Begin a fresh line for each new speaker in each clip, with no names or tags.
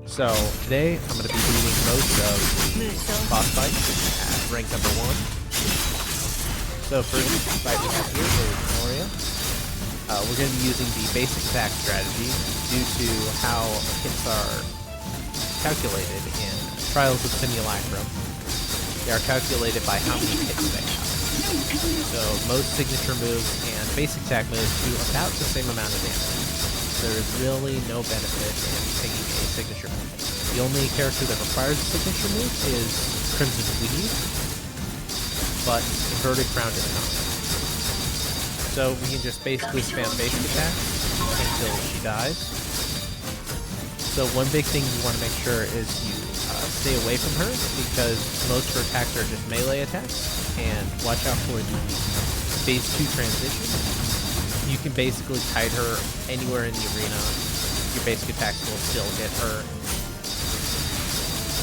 So today I'm going to be doing most of the boss fights at rank number 1. So first fight we have here is Enora. We're going to be using the basic attack strategy due to how hits are calculated in Trials of Simulacrum. They are calculated by how many hits they have. So most signature moves and basic attack moves do about the same amount of damage. There is really no benefit in taking a signature move. The only character that requires a signature move is Crimson Weave, but Inverted Crown does not. So we can just basically spam basic attack until she dies. So one big thing you want to make sure is you stay away from her, because most of her attacks are just melee attacks, and watch out for the phase 2 transition. You can basically kite her anywhere in the arena. Your basic attacks will still hit her.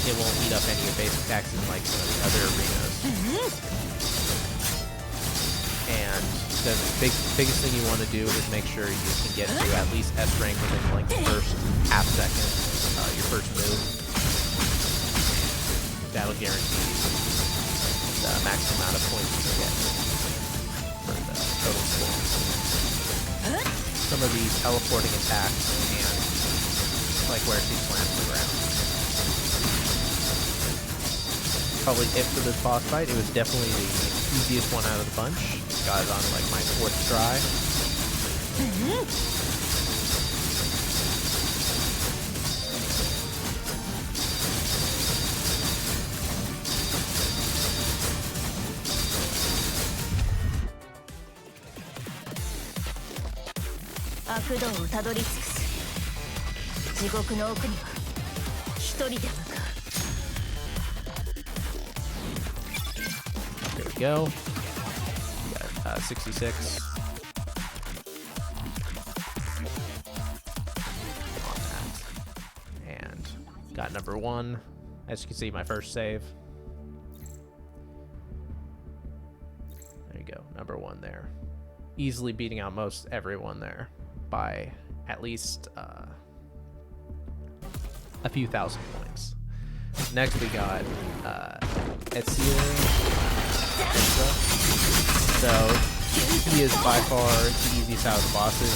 It won't eat up any of your basic attacks in like some of the other arenas. And the biggest thing you want to do is make sure you can get to at least S rank within like the first half second, your first move. That'll guarantee the maximum amount of points you get for the total score. Some of these teleporting attacks and like where she slams the ground. Probably it for this boss fight. It was definitely the easiest one out of the bunch. Got it on like my 4th try. There we go. We got 66. On that. And got number 1. As you can see, my first save. There you go, number 1 there. Easily beating out most everyone there by at least a few thousand points. Next we got Ezette. So he is by far the easiest out of the bosses.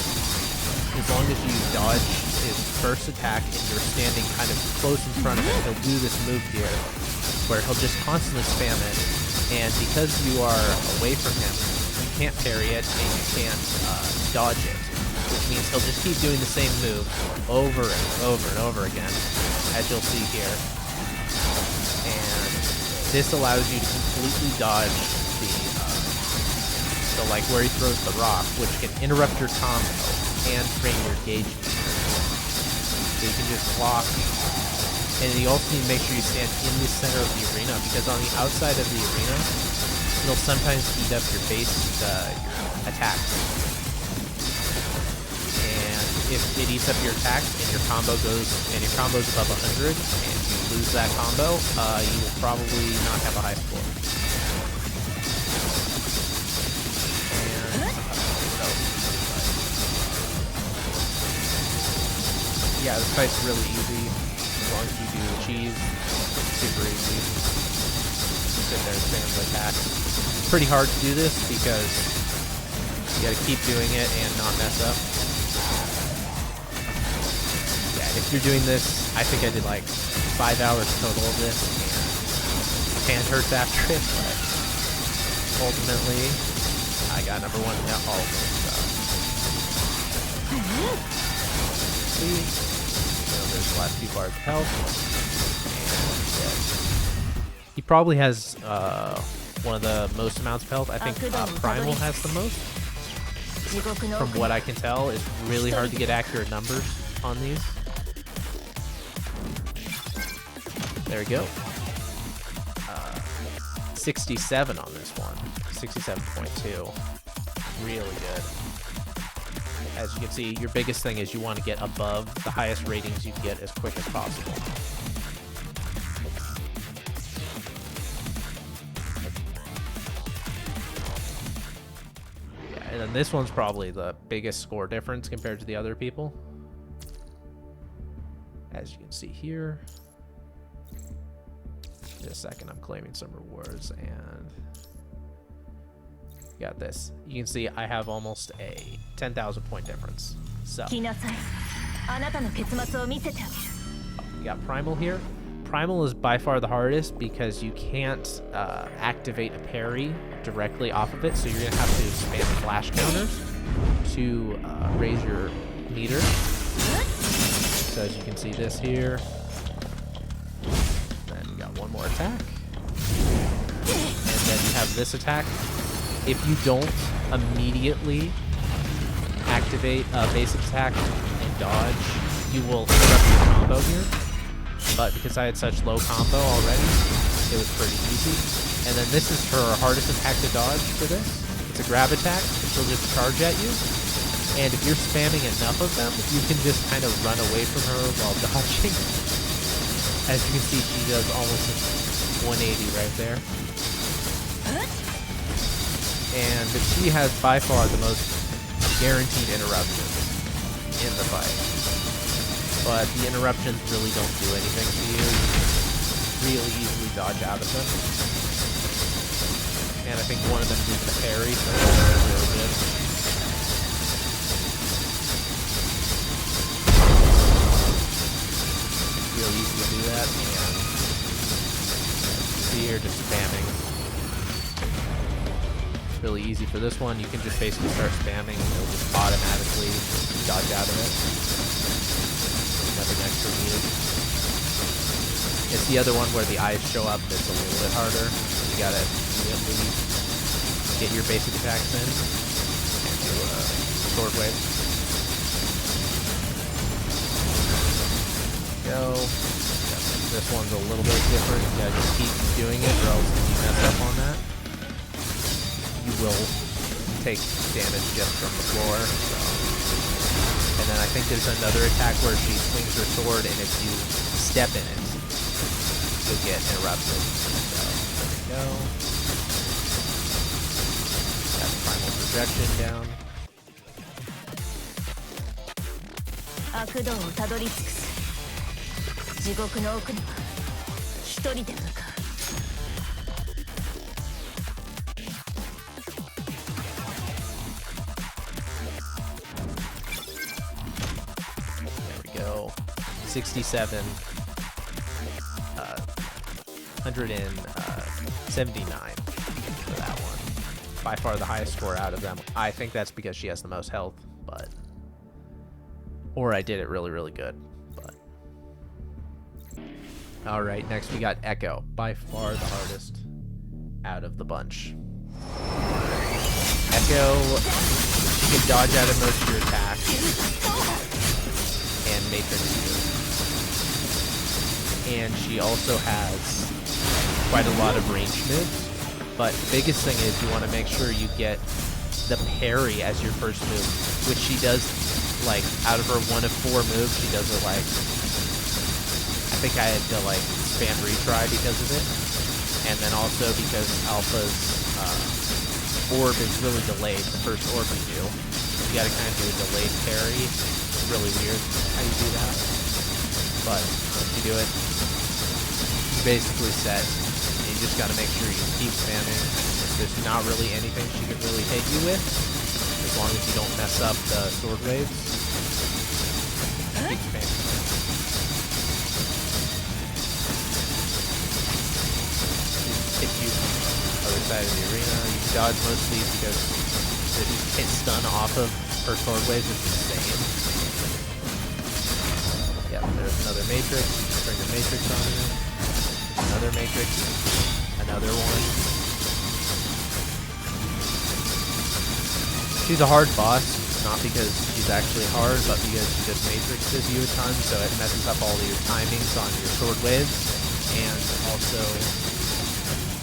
As long as you dodge his first attack and you're standing kind of close in front of him, he'll do this move here where he'll just constantly spam it, and because you are away from him, you can't parry it and you can't dodge it, which means he'll just keep doing the same move over and over and over again, as you'll see here. And this allows you to completely dodge the like where he throws the rock, which can interrupt your combo and drain your gauge. So you can just block, and you also need to make sure you stand in the center of the arena, because on the outside of the arena, it'll sometimes eat up your base your attacks. And if it eats up your attacks and your combo's above 100 and you lose that combo, you will probably not have a high score. Yeah, this fight's really easy as long as you do the cheese. Super easy. Sit there and spam the attacks. It's pretty hard to do this because you gotta keep doing it and not mess up. Yeah, if you're doing this, I think I did like 5 hours total of this, and hand hurts after it, but ultimately I got number 1 in all of them. So. See? There's the last few bars of health. And he probably has one of the most amounts of health. I think Primal has the most. From what I can tell, it's really hard to get accurate numbers on these. There we go. 67 on this one. 67.2. Really good. As you can see, your biggest thing is you want to get above the highest ratings you can get as quick as possible. Yeah, and then this one's probably the biggest score difference compared to the other people. as you can see here. In a second, I'm claiming some rewards, and got this. You can see I have almost a 10,000 point difference. So we got Primal here. Primal is by far the hardest because you can't activate a parry directly off of it, so you're gonna have to spam flash counters to raise your meter. So as you can see this here, then we got one more attack, and then you have this attack. If you don't immediately activate a basic attack and dodge, you will interrupt your combo here. But because I had such low combo already, it was pretty easy. And then this is her hardest attack to dodge for this. It's a grab attack, and she'll just charge at you. And if you're spamming enough of them, you can just kind of run away from her while dodging. As you can see, she does almost a 180 right there. And she has by far the most guaranteed interruptions in the fight. But the interruptions really don't do anything to you. You really easily dodge out of them. And I think one of them is even a parry, so that's really good. Real easy to do that, and see here just spamming. Really easy for this one. You can just basically start spamming and it'll just automatically dodge out of it. Nothing extra needed. It's the other one where the eyes show up that's a little bit harder. You gotta immediately get your basic attacks in and do a sword wave. Go. This one's a little bit different. You gotta just keep doing it or else if you mess up on that, you will take damage just from the floor. So. And then I think there's another attack where she swings her sword, and if you step in it, you'll get interrupted. So there we go. Got the Primal Projection down. There we go. 67. 179 for that one. By far the highest score out of them. I think that's because she has the most health, but... Or I did it really, really good, but... Alright, next we got Echo. By far the hardest out of the bunch. Echo, you can dodge out of most of your attacks and Matrix you. And she also has quite a lot of range moves, but the biggest thing is you want to make sure you get the parry as your first move, which she does, like, out of her 1 of 4 moves, she does it, like, I think I had to, like, spam retry because of it, and then also because Alpha's orb is really delayed, the first orb you do. You gotta kind of do a delayed parry. It's really weird how you do that, but once you do it, you're basically set. You just gotta make sure you keep spamming. There's not really anything she can really hit you with, as long as you don't mess up the sword waves. Keep spamming. Hit you other side of the arena. You can dodge mostly because they just hit stun off of her sword waves is insane. Yeah, there's another Matrix. You just bring the Matrix on you. Another Matrix. Another one. She's a hard boss, not because she's actually hard, but because she just matrixes you a ton, so it messes up all of your timings on your sword waves, and also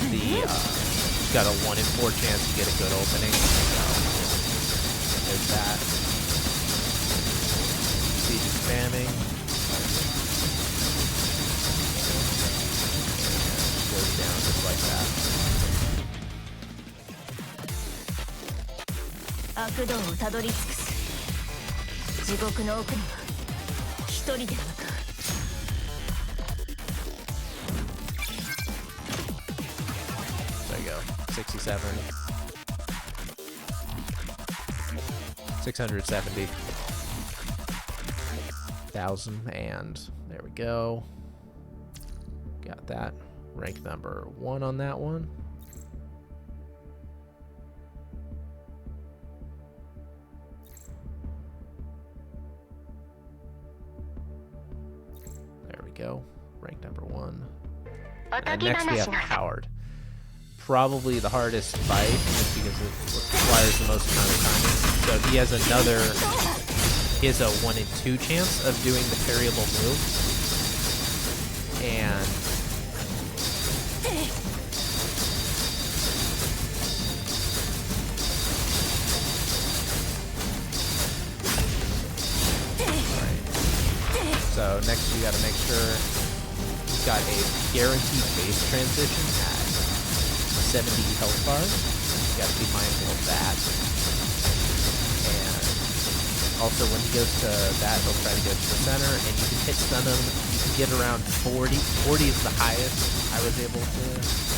the she's got a 1 in 4 chance to get a good opening, so there's that. See, just spamming. Goes down just like that. 667. 670,000, and there we go. Got that. Rank number 1 on that one. There we go. Rank number 1. And next we have Powered. Probably the hardest fight, just because it requires the most amount of timing. So he has a 1 in 2 chance of doing the parryable move. And so next you got to make sure he's got a guaranteed base transition at 70 health bars. You got to be mindful of that. And also when he goes to that, he'll try to go to the center, and you can hit stun him. You can get around 40. 40 is the highest I was able to,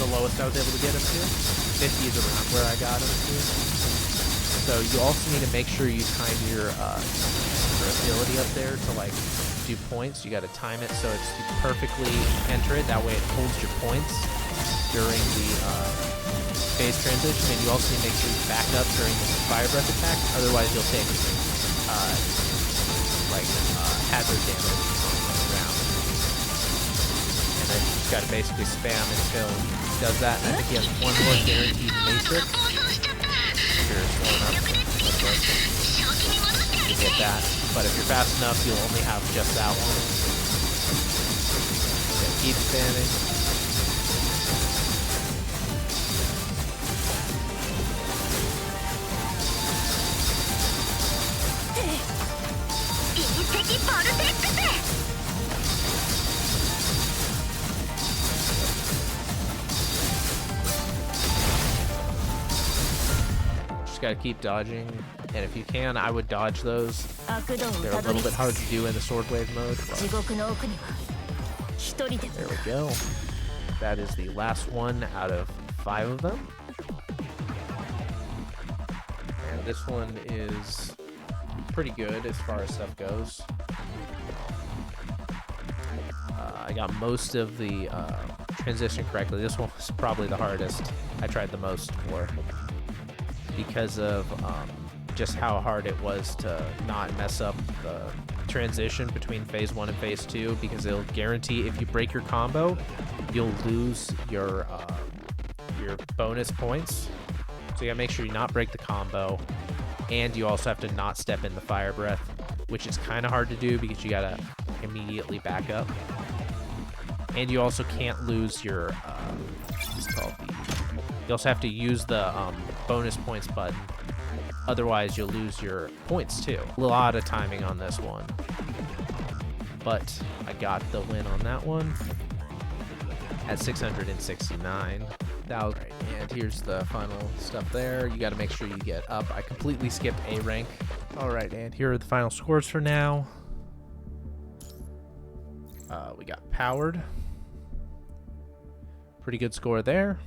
the lowest I was able to get him to. 50 is around where I got him to. So you also need to make sure you time your ability up there to like do points. You got to time it so it's you perfectly enter it. That way it holds your points during the phase transition, and you also need to make sure you back up during the fire breath attack. Otherwise, you'll take hazard damage on the ground. And then you just got to basically spam until he does that. And I think he has one more guaranteed matrix. If you're slow enough, you get that. But if you're fast enough, you'll only have just that one. So keep spamming. Just gotta keep dodging, and if you can, I would dodge those. They're a little bit hard to do in the sword wave mode. There we go. That is the last one out of 5 of them. And this one is pretty good as far as stuff goes. I got most of the transition correctly. This one was probably the hardest I tried the most for, because of just how hard it was to not mess up the transition between phase 1 and phase 2, because it'll guarantee if you break your combo, you'll lose your bonus points. So you gotta make sure you not break the combo, and you also have to not step in the fire breath, which is kind of hard to do because you gotta immediately back up. And you also can't lose your you also have to use the bonus points button, otherwise you'll lose your points too. A lot of timing on this one, but I got the win on that one at 669,000. Right, and here's the final stuff there. You got to make sure you get up. I completely skipped A rank. All right, and here are the final scores for now. We got Powered. Pretty good score there.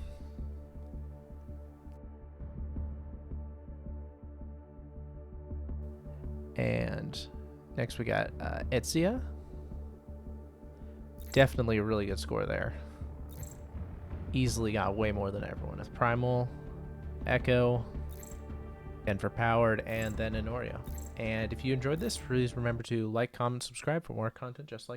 And next we got Ezette. Definitely a really good score there. Easily got way more than everyone. It's Primal, Echo, and for Powered, and then Enora. And if you enjoyed this, please remember to like, comment, subscribe for more content just like